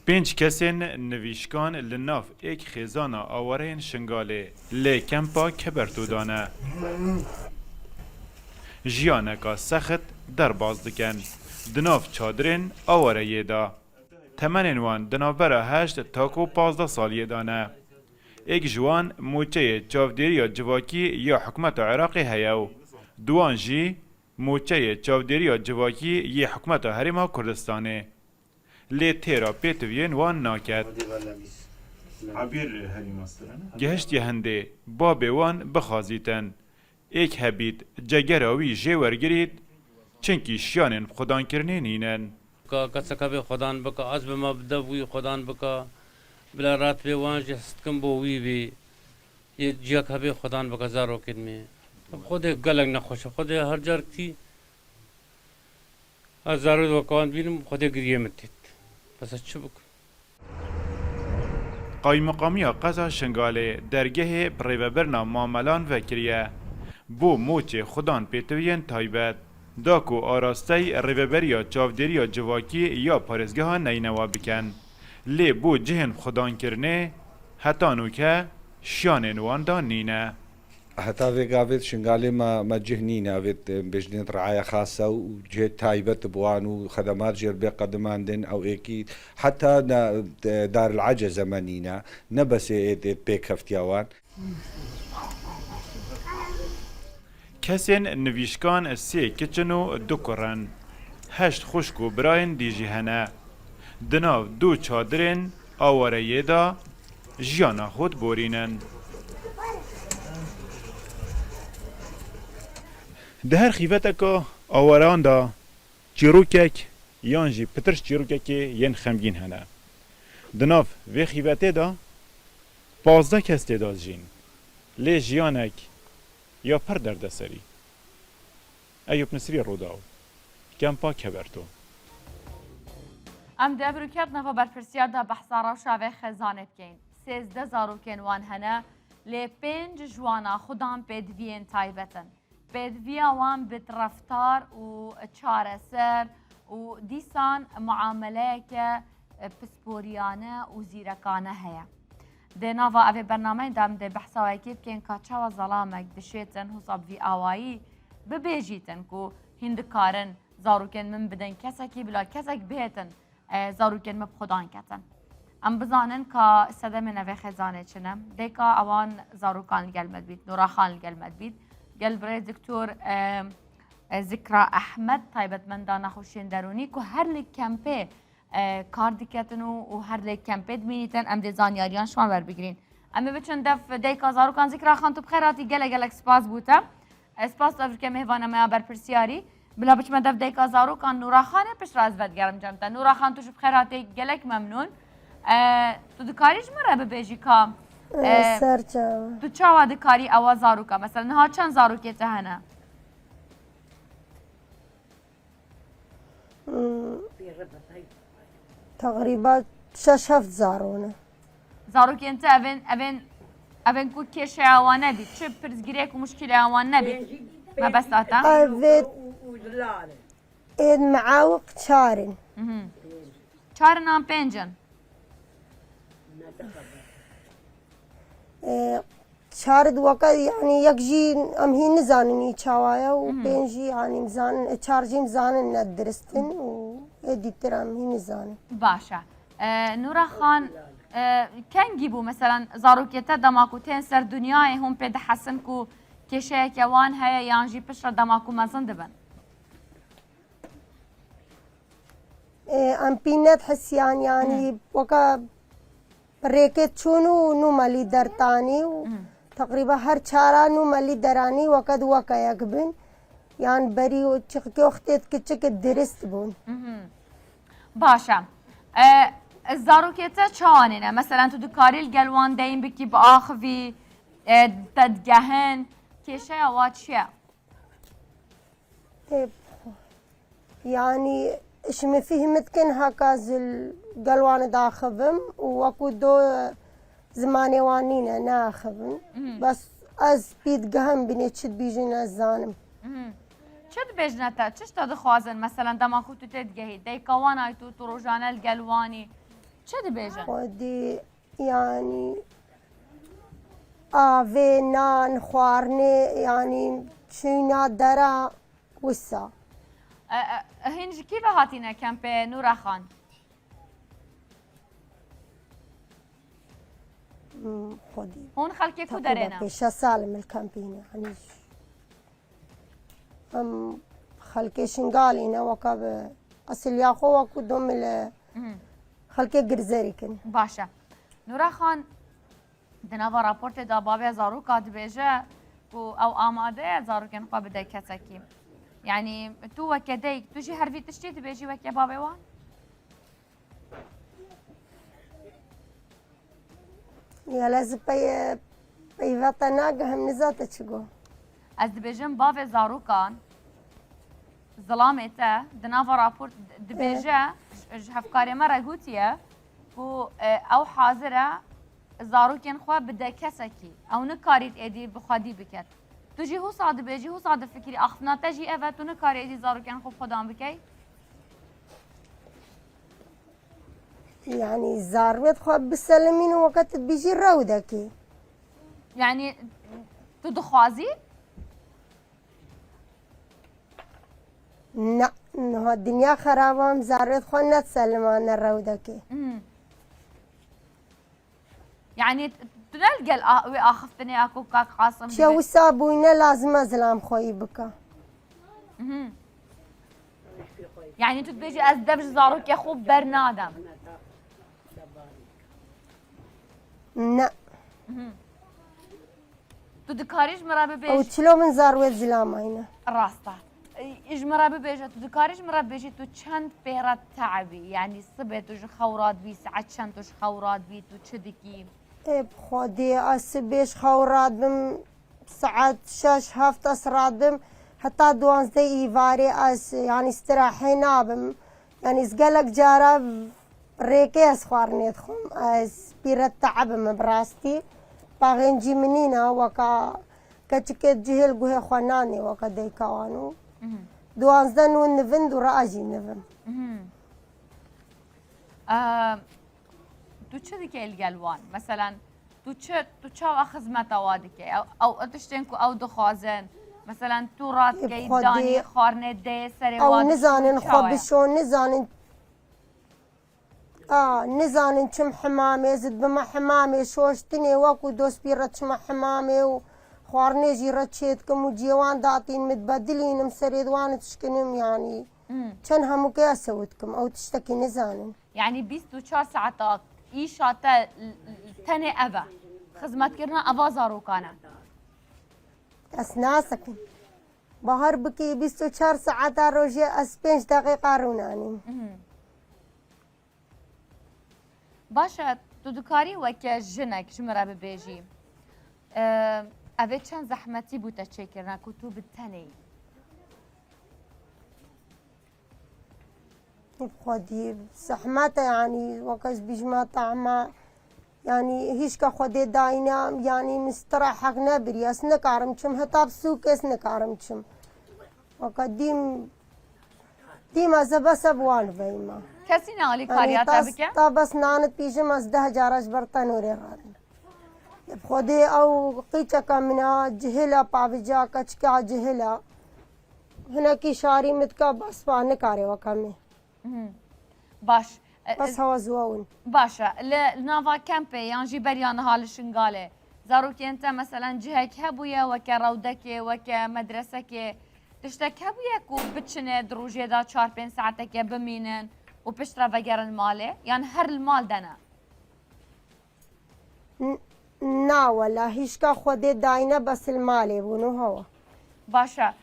پنج کسین نویشکان لناف ایک خیزانا آوارین شنگاله لی کمپا کبرتو دانه جیانکا سخت در باز دکن دناف چادرین آواره یه دا تمنین وان دنابرا 8 تاکو 15 سالیه دانه ایک جوان موچه چاودیری یا جواکی یا حکمت عراقی هیاو دوان جی موچه چاودیری یا جواکی یا حکمت حریم کردستانه لی تیرا پیتوین وان ناکد گهشت هنده باب وان بخازیتن ایک هبید جگراوی جیور گرید چنکی شیانن خودان کرنه نینن کسکا به خودان بکا از به ما بدوی خودان بکا بلا رات به وانج هستکم بوی بی یه جیک به خودان بکا زارو کدمی خود گلگ نخوشه خود هر جار کی از زارو وکان بینم خود گریه متید پس چه بکن قایمقامی قزا شنگاله درگه پریوبرنا معاملان وکریه بو موچ خودان پیتوین تایبت داکو آراسته ریوبریا چاودریا جواکی یا پارزگه ها نینوا بکن لی بو جهن خودان کرنه حتی نوکه شیان نوان دان نینه حتى في قافيت شنقالي ما جهنينا فيت بجنين رعاية خاصة وجهة تايبت بوان وخدمات جربي قدمان دين أو إيكي حتى دار العجة زمانينا نبس بيك هفتياوان کسین نویشکان سی کچنو دو کرن 8 خوشکو براین دیجی هنه دناو 2 چادرین آواره یه دا جیانا خود بورینن ده هر خیفتکا آواران دا چیروکک یان جی پترش چیروکک ین خمگین هنه دناف وی خیفته دا 15 کس تعداد جین لی جیانک یا پر درد سری ایوب نصری روداو کمپا کبرتو ام ده بروکت نفا برپرسیار ده بحثارا و شاوه خزانت کین 13 زاروکین وان هنه لی 5 جوانا خودان پیدوین تایبتن پیدویا وان بترفتار و چارسر و دیسان معامله که پسپوریانه و زیرکانه هیا ده ناوا اوی برنامه دام ده بحثاوی که بکن که چاوا ظلامک دشویتن حساب وی آوایی ببیجیتن که هندکارن زاروکن من بدن کسکی بلا کسک بیتن زاروکن مب خودان کتن ام بزانن که صدم نوی خزانه چنم دیکا اوان زاروکان گلمد بید نورا خان گلمد بید گل برای دکتور ذکرا احمد طایبت من دانا خوشین درونی که هر لیک کمپه کار دیکتن و هر لیک کمپه دمینیتن ام دی زانیاریان شما بر بگیرین اما بچون دف دیکا زاروکان ذکرا خان تو بخیراتی گلک سپاس بوتا سپاس دافر که مهوانه ما بر پرسیاری بلا بچ من دف دیکا زاروکان نورا خانه پش راز ود گرم جمتا نورا خان توش بخیراتی گلک ممنون تو دکاریش مره ببیجی که سرچاوه تو چاوا دکاری اوا زاروکا مثلا ها چند زاروکی تهنه تقريبا 6-7 زارونه زاروکی انت اوین کو کش اوان نبید چه پرزگیری کو مشکل اوان نبید ما بس آتا أفيد إيد معاوق شارن چهار نام پنجن شارد وقت يعني يكجي أمهي نزانني شوايا وبينجي يعني مزان تشارجي مزان ندرستن وإدي ترى أمهي نزانن باشا نورا خان کنگی بو مثلا زاروکیتا دماکو تین سر دنیای هم پیدا حسن کو کشه کوان هیا یانجی پشر دماکو مزن دبن أم بينات حسيان يعني وقا بريكت شونو نو مالي درتاني تقريبا هر چارا نو مالي دراني وقد وقا يقبن يعني بري وچك وقتت كچك درست بون باشا الزاروكيتا چانينه مثلا تو دكاري القلوان دايم بكي بآخفي تدقهن كيشا واتشيا يعني ايش ما فهمت كن هكاز القلوان داخبم وكو دو زماني وانينا ناخبم بس از بيد قهم بني تشد بيجينا الزانم چد بجنتا چش تا دخوازن مثلا دماكو تو تدقهي داي كوان ايتو تو روجانا القلواني چه دبیجن؟ خودی یعنی آوه نان خوارنه یعنی چینا درا وسا هنج كيف هاتينا كامب نورا خان؟ خودی هون خلكي كو درينا 6 سال من الكامبين يعني هم خلقي شنقالينا وكاب أصل ياخو وكو دوم خلقي قرزاري كن باشا نورا خان دناوا راپورت دا بابا زاروكا دبيجه او آماده زاروكن خوا بده كتكي يعني تو وكديك تجي هرفي تشتي تبيجي وكيا بابا وان يا لازم بي وطناق هم نزاته چگو از دبيجن بابا زاروكان ظلامته دناوا راپورت دبيجه هفكاري مرة قوتيه او حاضره زاروكن خوا بده كسكي او نكاريت ايدي بخادي بكت تجي هو صاد بيجي هو صاد فكري اخفنا تجي ايفا تو نكاري ايدي زاروكن خو خدام بكي يعني زاروت خو بسلمين وقت بيجي رودكي يعني تو دخوازي لا انه الدنيا خرابة زاروت خو نتسلمان رودكي يعني تنلقى اخفتني اكو كاك قاسم شو سابوينا لازم ازلام خوي بكا يعني انتو تبيجي ازدبج زاروك يا خو برنادم لا تو دكاريج مرابي او بيج تشلو من زاروت زلام هنا راستا ايش مرابي بيجا تو دكاريج مرابي بيجي تو چند بيرات تعبي يعني صبت وش خورات بي ساعات چند وش خورات بي تو چدكي بخودي أسبيش خورات بم ساعات 6-7 أسرات بم حتى 12 إيفاري أس يعني استراحينا بم يعني سقلك جارة ريكي أسخوارني تخم أس بيرت تعب براستي باغين جي منينا وكا كتشكت جهل قوه خواناني وكا ديكوانو 12 نون نفن دو رأجي نفن تو چه دیگه الگلوان مثلا تو چه خدمت وادکه او تشتنکو او دخوازن مثلا تو رات کی دانی خارنه ده سر او واد نزانن خبشون نزانن نزانن چم حمامه زد بما حمامه شوشتني وكو دوس بيرت شما حمامه و خوارنه جيرت شيتكم وجيوان داتين متبدلين مسريدوان تشكنم يعني كان همو كي اسوتكم او تشتكي نزانن يعني 24 ساعة إيشاتا تاني أبا خدمت كرنا أبا زاروكانا أسناسكن بهار بكي 24 ساعة روجي أس 5 دقيقة روناني باشا تو دكاري وكا جنك جمرة ببيجي أبي چند زحمتي بوتا تشكرنا كتب التاني بخودي زحمته يعني وكاش بيجما طعمه يعني هيش كخودي داينا يعني مستراحق نبري اس نكارمچم هتاب سوق اس نكارمچم وقديم ديما زبس ابوان فيما كسي نالي كارياتا بك بس نانت بيجم از 10,000 برطان وري غادي بخودي او قيچا كامنا جهلا باوجا كچكا جهلا هنا كي شاري متكا بس نكاري وكامي باش بس هو زواون باشا لنافا كامبي يانجي بريان هالشنغالي زاروك انت مثلا جهك هبويا وكا رودكي وكا مدرسكي تشتك هبويا كو بتشنه دروجي دا 4-5 ساعتك بمينن وبشترا فقرن مالي يعني هر المال دنا نا ولا هيشكا خودي داينا بس المالي بونو هو باشا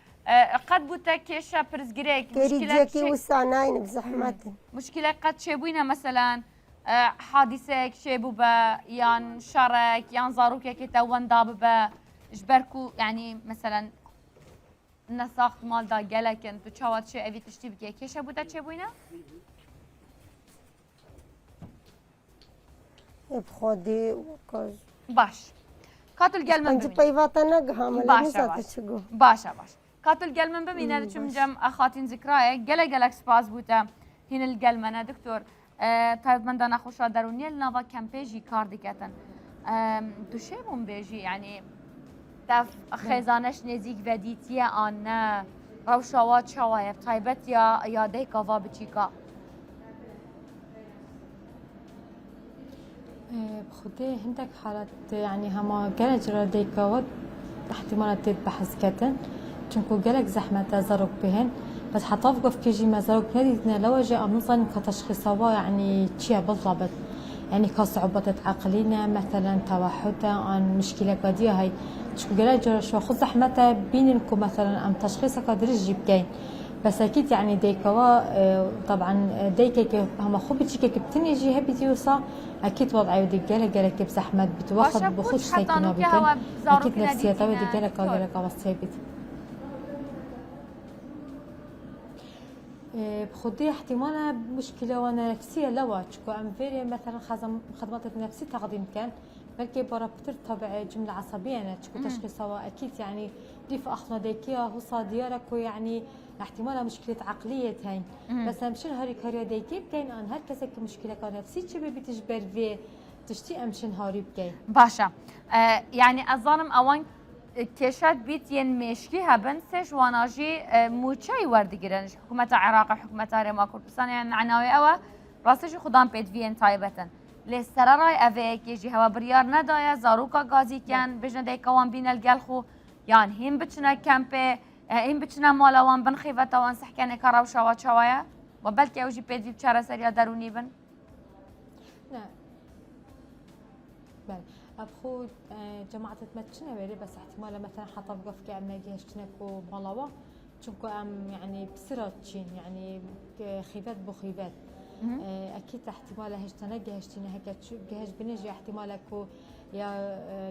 قد بوتا كيشا برزقريك كيريجيكي وساناين بزحمتن مشكلة قد شيبوينا مثلا حادثة شيبوبا يان شارك يان زاروكي كتاوان داببا جبركو يعني مثلا نساخت مال دا جلكن تو چاوات شي اوي تشتي بكي كيشا بوتا شيبوينا بخودي وكاز باش كاتو القلب انت بيفاتنا قهام باشا كاتو القلب من بمينا چم جم اخاتين ذكراي جلا سباس بوتا هنا القلب انا دكتور تایبەتمەندانە خۆشە دەرونیە لە ناوە کەمپێژی کار دەکەن دوشێ بووم بێژی ینی خێزانەش نێزیک ڤەدیتیە ئانە ڕەوشەوە چاوایە تایبەت یا یادەی کاوا بچیکە بخدي هندك حالات يعني هما جالك جراديكوات احتمالات تيت بحث كتن چونكو جالك زحمة زروك بهن بس حطافقو في كيجي ما زروك نديتنا لو جاء نظن كتشخيصوا يعني تشيا بالضبط يعني كصعوبات عقلية مثلا توحدة عن مشكلة قضية هاي شو جالك جرا شو خذ زحمة بينكم مثلا ام تشخيصك قدرش جيب كاين بس اكيد يعني ديكوا طبعا ديكك هم خوبي تشيكك بتنجي هبي تيوصا اكيد وضعي ودقالة قالك بزحمة بتواخد بخش سيكنا بكن اكيد نفسيتها ودقالة قالك وصيبت بخدي احتمال مشكلة وانا نفسية لوا تشكو ام فيري مثلا خدمات النفسي تقديم كان بلكي برا بتر طبع جملة عصبية انا تشكو تشخيصها اكيد يعني ديف اخنا ديكيا هو صاديارك ويعني احتمال مشكلة عقلية هاي بس امشن هاري كاريا ديكي بكين ان هر كسك مشكلة كان نفسي تشبه بتجبر في تشتي امشن هاري بكين باشا يعني اظنم اوان كشات بيت ين مشكي هبن سش واناجي موچاي وردگرن حكومة العراق حكومة ريما كردستان يعني عناوي اوا راستش خدام بيت فين تايبتن لسرراي افيك يجي هوا بريار ندايا زاروكا غازي كان بجنا ديكوان بين الجلخو يعني هم بچنا كامبي هم بچنا مالوان بن خيفتا وان سحكاني كراو شوا شوايا وبلكي اوجي بيت في بشارة سريا داروني بن نعم بله ابخو جماعة تمتشنا بيري بس احتمال مثلا حطب قفك اما جهشتنكو مالوا چونكو ام يعني بسرعة تشين يعني خيفات بخيفات اكيد احتمال هشتنا جهشتنا هيك جهش بنجي احتمالكو يا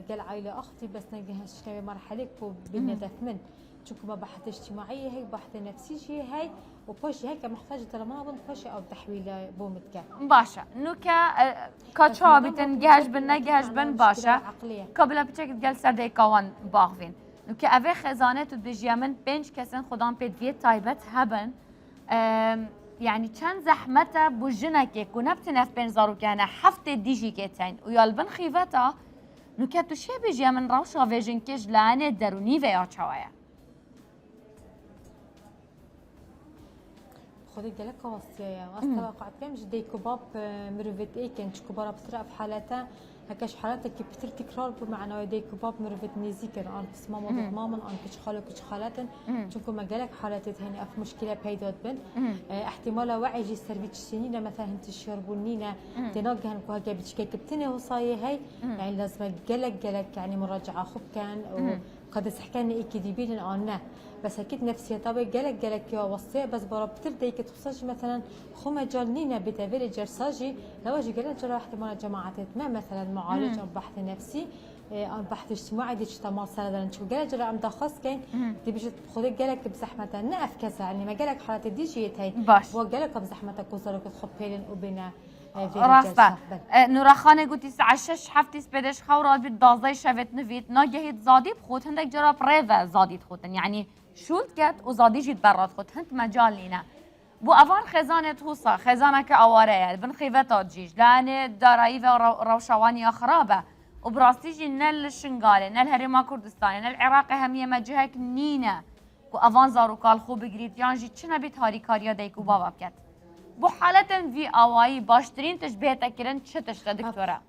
قال عائلة اختي بس نجهش مرحلكو بالندف من چونكو ما بحث اجتماعي هيك بحث نفسي شيء هاي وبوش هيك محتاجة ترى ما اظن بوش او تحويل بومتك باشا نوكا كاتشا بتن جهش بن جهش بن باشا قبل بتشك تقال سردي كوان باغفين نوكا افي خزانات بجيا من بنش كسن خدام بيت فيت تايبت هبن يعني كان زحمته بوجنك كنبت نف بين زارو كان حفت ديجي كتين ويالبن خيفتا نوكا تشي بجيا من روشا فيجن كيج لانه دروني ويا چاوايا خذي قالك وصية واستوى قاعد كمش دي كباب مرفت ايه كان كبارة بسرعة في حالتها هكاش حالاتك بتر تكرار بمعنى دي كباب مرفت نيزيكن ان تسمى موضوع ماما ان كش خالو كش خالاتن شنكو ما قالك حالات هني اف مشكلة بيدات بن احتمال وعي جي سربيت سنين مثلا انت شربونينا تناقهن كو هكا بتشكيك بتني وصاية هاي يعني لازم قالك يعني مراجعة خب كان قد سحكان ايكي ديبين انا بس اكيد نفسيه طبعا قالك يا وصيه بس برا بتبدا تخصص مثلا خما جالنينا بتافيري جرساجي لو اجي قالت جرا احتمال جماعه ما مثلا معالج او بحث نفسي او بحث اجتماعي دي تماصل هذا شو قال جرا ام دخص كاين دي بيجي خذي قالك بزحمه نقف كذا يعني ما قالك حالات دي جيت هي هو قالك بزحمتك وصلك تخبيلن وبنا راستا نورا خانه قلتي ساعه 6 حفتي سبدش خورات بالدازاي شفت نفيت ناجهت زادي بخوت هندك جرا بريفا زادي تخوتن يعني شولت كات وزادي جيت برات خود هنت مجال لينا بو افان خزانه توصا خزانه كاواريه بن خيفتا تجيج لان درايف روشواني خرابه وبراستيجي نل الشنغالي نل هرما كردستان نل العراق هميه مجهك نينا كو افان زارو قال خو بگريت يانجي چنا بيت هاري كاريا ديكو بابا كات بو حالتن في اواي باشترين تشبيه تكرن چه تشت دكتوره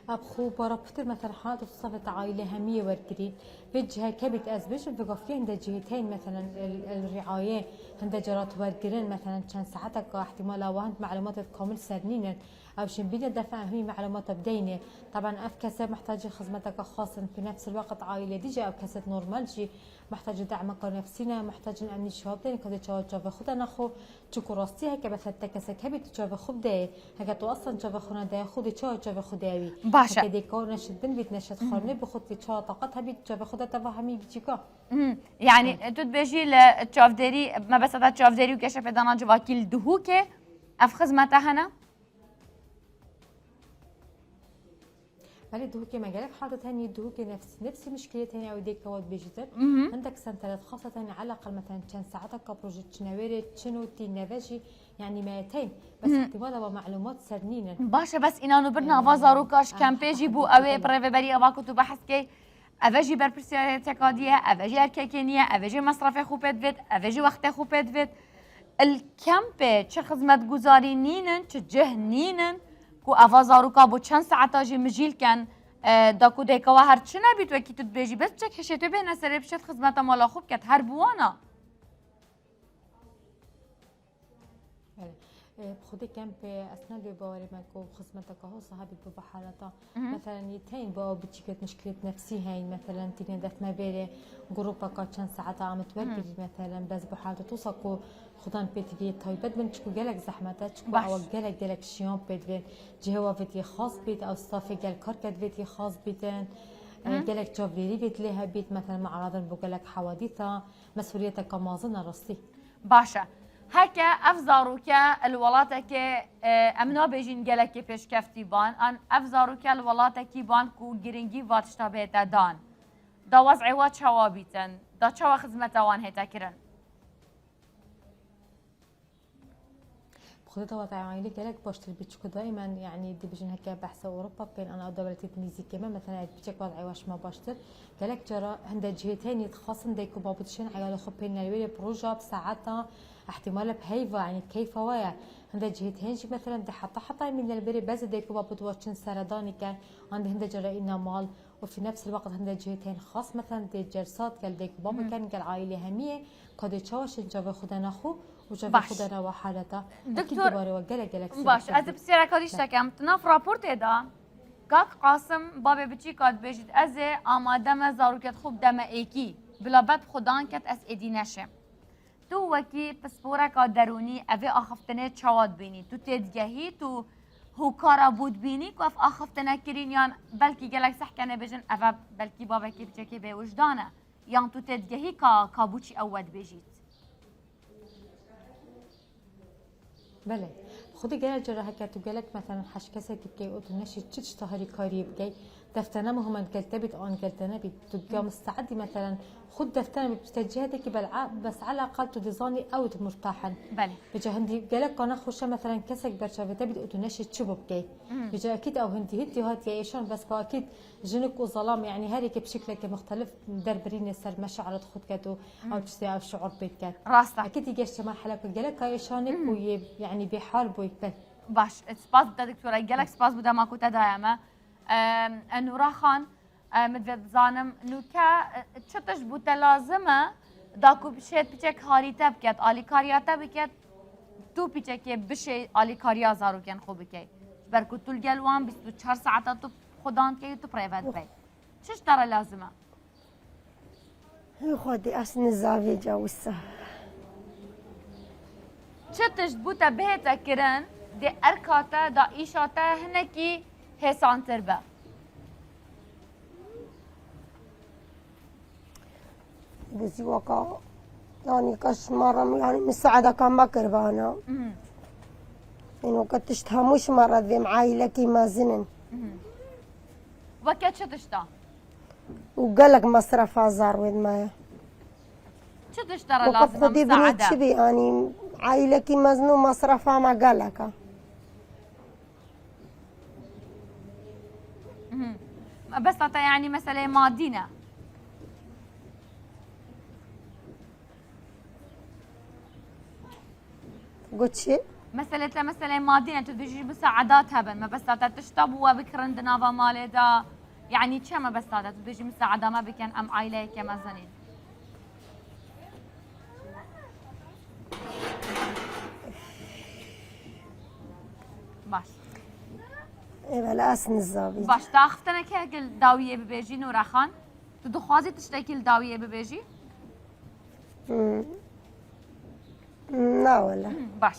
ابخو برا بتر مثلا حالات صفت عائله هميه ورقرين بجهه كبت ازبش بقفيه عند جهتين مثلا الرعايه عند جرات ورقرين مثلا كان ساعتك احتمال وانت معلومات كامل سرنين او شنبينا دفع هي معلومات بدينه طبعا افكاسه محتاجه خدمتك خاصه في نفس الوقت عائله ديجا او كاسه نورمال جي محتاج دعمك نفسينا محتاج امني شباب دين كذا جواب خدنا نخو تشكرستي هكا بفتك كسك هبي تجاب خب ده هكا تو اصلا جاب خنا ده خودي جاب خداوي باشا هكا ديكور نشد بن بيت نشد خرني بخطي تشا طاقت هبي جاب خدا تفهمي بيجيكا يعني تود بيجي لتشافدري ما بس هذا تشافدري وكشف دانا جواكيل دهوكه اف خدمتها هنا ولی دهوكي مجالك حاطط هني دهوكي نفس مشكلة هني أو ديك كواد بيجتر عندك سنترات خاصة هني على الأقل مثلا كان ساعتها كبروجيت شنويري شنو تي نفاجي يعني 200 بس اعتمادا ومعلومات سرنين باشا بس اینانو برنا وازاروکاش کمپیجی بو اوه پرایوه بری اوه کتو بحث که اوجی برپرسیاری تکادیه اوجی ارکیکنیه اوجی مصرف خوبت وید اوجی وقت خوبت وید الكامبي چه خدمت گزاری نینن چه جه نینن کو اوازاروکا بو چند ساعتا جی مجیل کن داکو دیکوا هر چه نبید و کی تد بیجی بس چک هشتو به نسره بشت خدمت مالا خوب کت هر بوانا بخودی کمپ اسناد بباوري ماكو خدمتك هو صاحبي بحالتا مثلا يتين با بتشكت مشكله نفسي هاي مثلا تيجي دف ما بيري جروبك كان ساعتها عم توربي مثلا بس بحالته توصقوا خدان بيت في تايبت من تشكو جالك زحمتات تشكو او جالك شيون بيت في جهوا فيتي خاص بيت او صافي جال كاركت فيتي خاص بيتن جالك جوفري بيت لها بيت مثلا معرض بقولك حوادثها مسؤوليتك كمازن رصي باشا هكا افزاروكا الولاتك امنا بيجين جالك پیش کفتی بان ان افزاروكا الولاتك بان کو گرینگی واتشتا بهتا دان دا وضعي وات شوابيتن دا شوا خدمتا وان هتا كرن خذتها وضع عائلي جالك باشتر بتشكو دائما يعني دي بيجن هكا بحث اوروبا بين انا دولتي تنيزي كمان مثلا بيجيك وضعي واش ما باشتر جالك جرى عند جهتين يتخاصم ديكو بابتشن عيال خبين نلوي بروجا بساعتها احتمال بهيفا يعني كيف ويا عند جهتين شي مثلا دي حتى من البري بس ديكو بابتواتشن سرداني كان عند جرى إنا مال وفي نفس الوقت عند جهتين خاص مثلا دي جرسات قال ديكو بابا كان قال عائلة همية قد تشاوش جاب خدنا اخو وجاب خدنا وحالته دكتور جالك باش از بسیار کاریش تکم تناف راپورت ادا کاک قاسم بابی بچی کات بجید از آماده ما زاروکت خوب دم ایکی بلا بد خدان کت از ادی نشم تو وکی پسپورا کا درونی اوه آخفتنه چواد بینی تو تدگهی تو هوکارا بود بینی که اف آخفتنه کرین یان بلکی گلک سحکنه بجن اوه بلکی بابا کی بچکی به وجدانه یان تو تدگهی کا بوچی اود بجید بله خودی گل جراحه کرد و گلک مثلا حش کسی که بکی اوتو نشی چیش تهری کاری بکی دفترنا مهمن قلت بيت آن قلت نبي تبقى مستعدي مثلا خد دفترنا بتجهدك بس على الأقل تدزاني أو مرتاحا بله بجا هندي قالك أنا خوشة مثلا كسك برشا تبي أتنشي تشوب بكي بجا أكيد أو هندي هات يا إيشان بس أكيد جنك وظلام يعني هاريك بشكلك مختلف دربرين سر مشاعر خد كاتو أو تشتي أو شعور بيت كات راستا أكيد يجيش مرحلة قالك إيشانك وي يعني بيحاربوا يكبر باش سپاس بوده دکتوره گلک سپاس بوده ما کوتا دایما نورا خان مدوید زانم نوکا چطش بوده لازمه داکو بشید پیچک هاریتا بکت آلی کاریاتا بکت تو پیچک بشه آلی کاریا زارو کن خوب بکی برکو طول گلوان 24 ساعتا تو خودان که تو پریوت بی چش داره لازمه؟ خودي أسن الزاوية جاوسة چطش بوده بهتا کرن دی ارکاتا دا ایشاتا هنکی حسانتر با بزي وقا يعني كش مرة يعني مساعدة كان بكربانا إنه كنتش تهموش مرة ذي معايلة كيما زنن وكت چطش دا؟ وقالك مصرف هزار ويد مايا چطش داره وقف لازمه خدي بنيت مساعده؟ شبي يعني عائلة كيما زنو مصرفها ما قالك بس تا يعني مسألة مادينة قلت شي مسألة مادينة تدجي مساعدات هبن ما بس تا تشتب وبكرن دنافا مالي دا يعني كما بس تا تدجي مساعدة ما بكن أم عائلة كما زنين باش إيه بلا أسن الزاوية باش تاختنا كهكل داوية ببيجي نورا خان تدخوازي تشتكي الداوية ببيجي لا ولا باش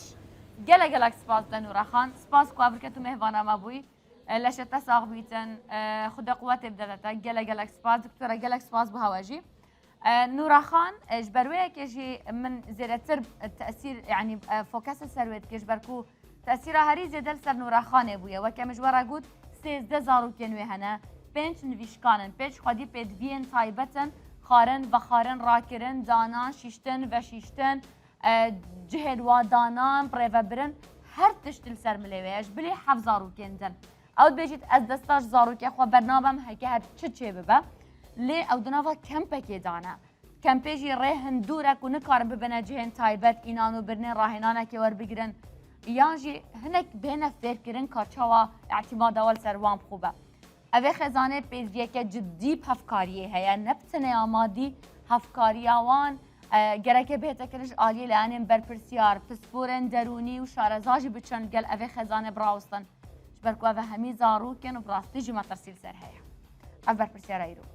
گلک سپاس نورا خان سپاس کو افریقا مهوانا ما بوی لشتا ساق بیتن خدا قوت بدتا گلک سپاس دکتوره گلک سپاس بو هواجي نورا خان جبرويه كيجي من زيرتر التاثير يعني فوكس السرويت كيجبركو تاثيرها هري زيدل سر نورا خان ابويا وكمجورا قد سێزدە زارۆکێن وێ هەنە 5 نویشکانن پێچ خودی پێدوێن تایبەتن خارن بە خارن ڕاکردن دانان شیشتن بە شیشتن جهێدوادانان پڕێڤەبرن هەر تشتل سەر ملێوەیەش بلێ حەف زارۆکێندن ئەو بێژیت ئەس دەستاش زارۆکێ خۆ بەرنامەم هەکە هەر چ چێ ببە لێ ئەو دناوە کەمپێکێدانە کەمپێژی ڕێ هەندورێک و نکارن ببنە جهێن تایبەت ئینان و برنێ ڕاهێنانێکی وەربگرن یانژی هەنێک بێنە فێرکردن کاچاوە اعتیماداوەل سەروان بخوبە ئەوێ خێزانێ پێزیەکە جدی هەفکاریە هەیە نەبتنێ ئامادی هەفکاریاوان گەرەکە بێتەکردش عالیە لەیانێن بەرپرسیار پسپورن دەرونی و شارەزاژی بچەن گەل ئەوێ خێزانێ براوستن بەرکوواە هەمی زاڕووکن و ڕاستیژی مەتەرسیل سەر هەیە ئەو بەرپرسیارە ئیرۆ